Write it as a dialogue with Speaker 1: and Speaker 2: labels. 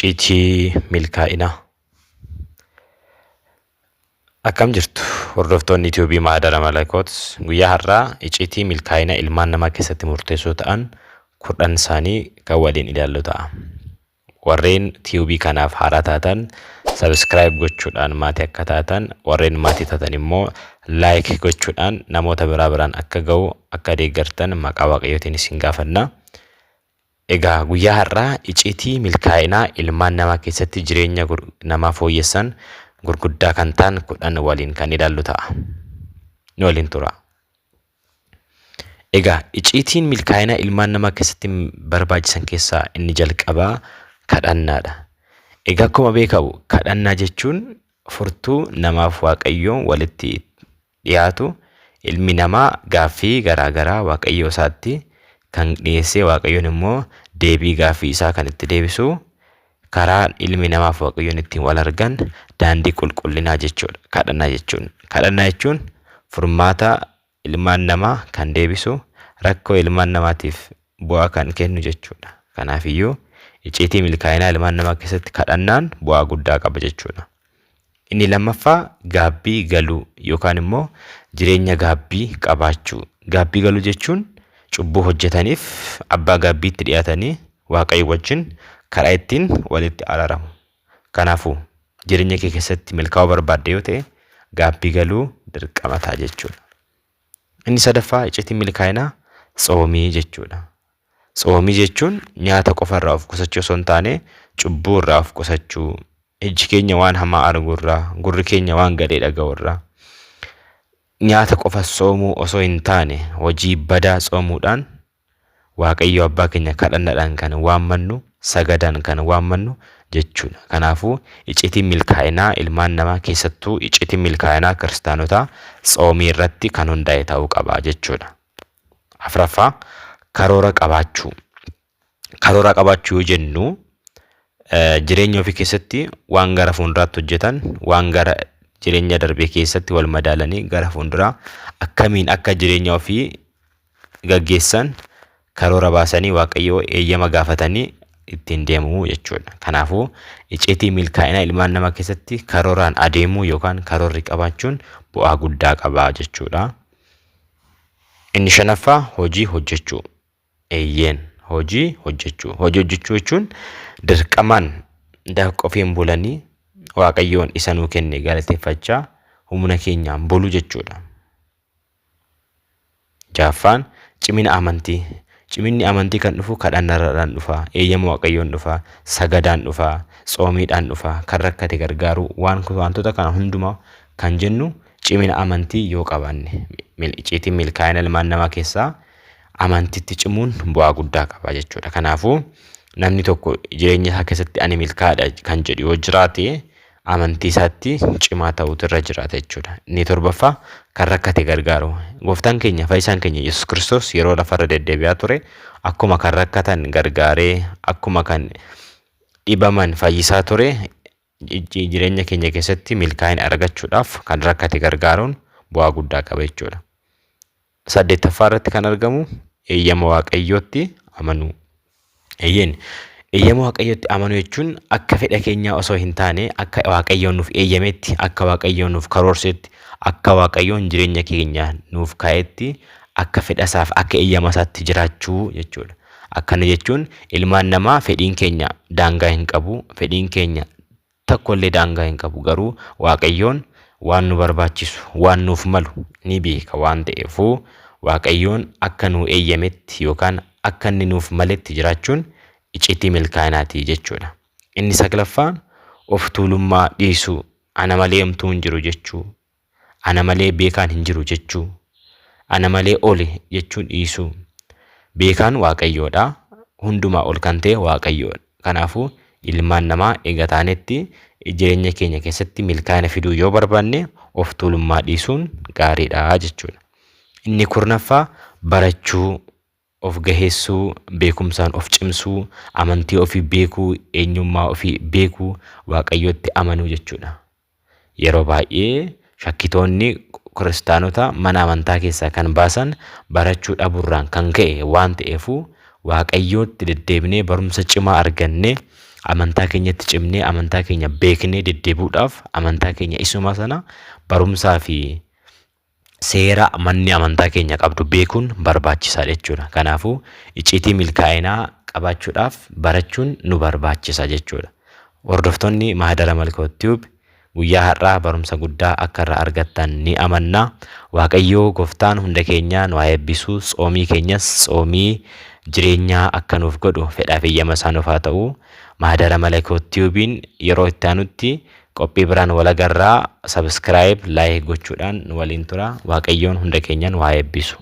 Speaker 1: icciitii milkaa'inaa. Akkam jirtu hordoftoonni YouTube Maadara Malakoot guyyaa har'aa icciitii milkaa'ina ilmaan namaa keessatti murteessoo ta'an 10 isaanii kan waliin ilaallu ta'a. Warreen YouTube kanaaf haaraa taatan subscribe gochuudhaan maatii akka taatan, warreen maatii taatan immoo like gochuudhaan namoota biraan akka ga'u akka deeggartan maqaa Waaqayyootiin isin gaafanna. Egaa guyyaa har'aa icciitii milkaa'inaa ilmaan namaa keessatti jireenya namaa fooyyessan gurguddaa kan ta'an 10 waliin kan ilaallu ta'a. Nu waliin tura. Egaa icciitiin milkaa'inaa ilmaan namaa keessatti barbaachisan keessaa inni jalqabaa kadhannaadha. Egaa akkuma beekamu kadhannaa jechuun furtuu namaaf Waaqayyoon walitti dhiyaatu, ilmi namaa gaaffii garaagaraa Waaqayyoo isaatti kan dhiyeessee Waaqayyoon immoo deebii gaaffii isaa kan itti deebisu karaa ilmi namaaf Waaqayyoon ittiin wal argan daandii qulqullinaa jechuudha. Kadhannaa jechuun furmaata ilmaan namaa kan deebisu, rakkoo ilmaan namaatiif bu'aa kan kennu jechuudha. Kanaaf iyyuu icciitii milkaa'inaa ilmaan namaa keessatti kadhannaan bu'aa guddaa qaba jechuudha. Inni lammaffaa gaabbii galuu yookaan immoo jireenya gaabbii qabaachuu. Gaabbii galuu jechuun cubbuu hojjetaniif abbaa gaabbiitti dhiyaatanii Waaqayyo wajjin karaa ittiin walitti araaramu. Kanaafuu jireenya kee keessatti milkaa'uu barbaadde yoo ta'e gaabbii galuu dirqama ta'a jechuudha. Inni sadaffaa icciitii milkaa'inaa tsoomii jechuudha. Tsoomii jechuun nyaata qofa irraa of qusachuu osoo hin taane cubbuu irraa of qusachuu, iji keenya waan hamaa arguu irraa, gurri keenya waan gadhee dhaga'u irraa, nyaata qofa soomuu osoo hin taane hojii badaa tsoomuudhaan Waaqayyo abbaa keenya kadhannaadhaan kan waammannu, sagadaan kan waammannu jechuudha. Kanaafuu icciitiin milkaa'inaa ilmaan namaa keessattuu icciitiin milkaa'inaa kiristaanotaa tsoomii irratti kan hundaa'e ta'uu qaba jechuudha. Afuraffaa karoora qabaachuu. Karoora qabaachuu yoo jennu jireenya ofii keessatti waan gara fuulduraatti hojjetan, waan gara jireenya darbee keessatti wal madaalanii gara fuulduraa akkamiin akka jireenya ofii gaggeessan karoora baasanii Waaqayyoo eeyyama gaafatanii ittiin deemuu jechuudha. Kanaafuu icciitii milkaa'inaa ilmaan namaa keessatti karooraan adeemuu yookaan karoorri qabaachuun bu'aa guddaa qaba jechuudha. Inni shanaffaa hojii hojjechuu. Hojii hojjechuu. Hojii hojjechuu jechuun dirqamaan ofiin bulanii Waaqayyoon isa nuu kenne galateeffachaa humna keenyaan buluu jechuudha. Jaaffaan cimina amantii. Ciminni amantii kan dhufu kadhannaadhaan dhufa, eeyyama Waaqayyoon dhufa, sagadaan dhufa, tsoomiidhaan dhufa, kan rakkate gargaaru wantoota kana hundumaa kan jennu cimina amantii yoo qabaanne. Icciitiin milkaa'ina ilmaan namaa keessaa amantiitti cimuun bu'aa guddaa qaba jechuudha. Kanaafuu namni tokko jireenya isaa keessatti ani milkaa'aadha kan jedhu yoo jiraate amantii isaatti cimaa ta'uutu irra jiraata jechuudha. Inni torbaffaa kan rakkate gargaaru. Gooftaan keenya fayyisaan keenya Yesuus Kiristoos yeroo lafarra deddeebi'aa ture akkuma kan rakkatan gargaaree, akkuma kan dhibaman fayyisaa ture, jireenya keenya keessatti milkaa'ina argachuudhaaf kan rakkate gargaaruun bu'aa guddaa qaba jechuudha. 8ffaa irratti kan argamu eeyyama Waaqayyootti amanuu. Eeyyama Waaqayyootti amanuu jechuun akka fedha keenyaa osoo hin taane akka Waaqayyoon nuuf eeyyametti, akka Waaqayyoon nuuf karoorsetti, akka Waaqayyoon jireenya keenya nuuf kaa'etti, akka fedha isaaf akka eeyyama isaatti jiraachuu jechuudha. Akkana jechuun ilmaan namaa fedhiin keenya daangaa hin qabu, fedhiin keenya tokkollee daangaa hin qabu, garuu Waaqayyoon waan nu barbaachisu, waan nuuf malu ni beeka waan ta'eefuu Waaqayyoon akka nu eeyyametti yookaan akka inni nuuf maletti jiraachuun icciitii milkaa'inaati jechuudha. Inni 9ffaan of tuulummaa dhiisuu. Ana malee homtuu hin jiru jechuu. Ana malee beekaan hin jiru jechuu. Ana malee oli jechuun dhiisuu. Beekaan Waaqayyoodha. Hundumaa ol kan ta'e Waaqayyoodha. Kanaafuu ilmaan namaa eega taanetti jireenya keenya keessatti milkaa'ina fiduu yoo barbaanne of tuulummaa dhiisuun gaariidha jechuudha. Inni 10ffaa barachuu. Of gaheessuu, beekumsaan of cimsuu, amantii ofii beekuu, eenyummaa ofii beekuu, Waaqayyootti amanuu jechuudha. Yeroo baay'ee shakkitoonni kiristaanota mana amantaa keessaa kan baasan barachuu dhabuurraan kan ka'e waan ta'eefuu Waaqayyootti deddeebinee barumsa cimaa arganne amantaa keenyatti cimnee amantaa keenya beeknee deddeebuudhaaf amantaa keenya isuma sana barumsaa fi seera manni amantaa keenya qabdu beekuun barbaachisaadha jechuudha. Kanaafuu icciitii milkaa'inaa qabaachuudhaaf barachuun nu barbaachisa jechuudha. Hordoftoonni Mahdara Malkoo Tube guyyaa har'aa barumsa guddaa akka irraa argattan ni amanna. Waaqayyoo Gooftaan hunda keenya nu haa eebbisu. Tsoomii keenyas tsoomii jireenyaa akka nuuf godhu fedhaa fi eeyyama isaa nuuf haa ta'u. Mahdara Malkoo Tube'n yeroo itti aanutti qophii biraan wal agarraa. Subscribe, like gochuudhaan nu waliin tura. Waaqayyoon hunda keenya nu haa eebbisu.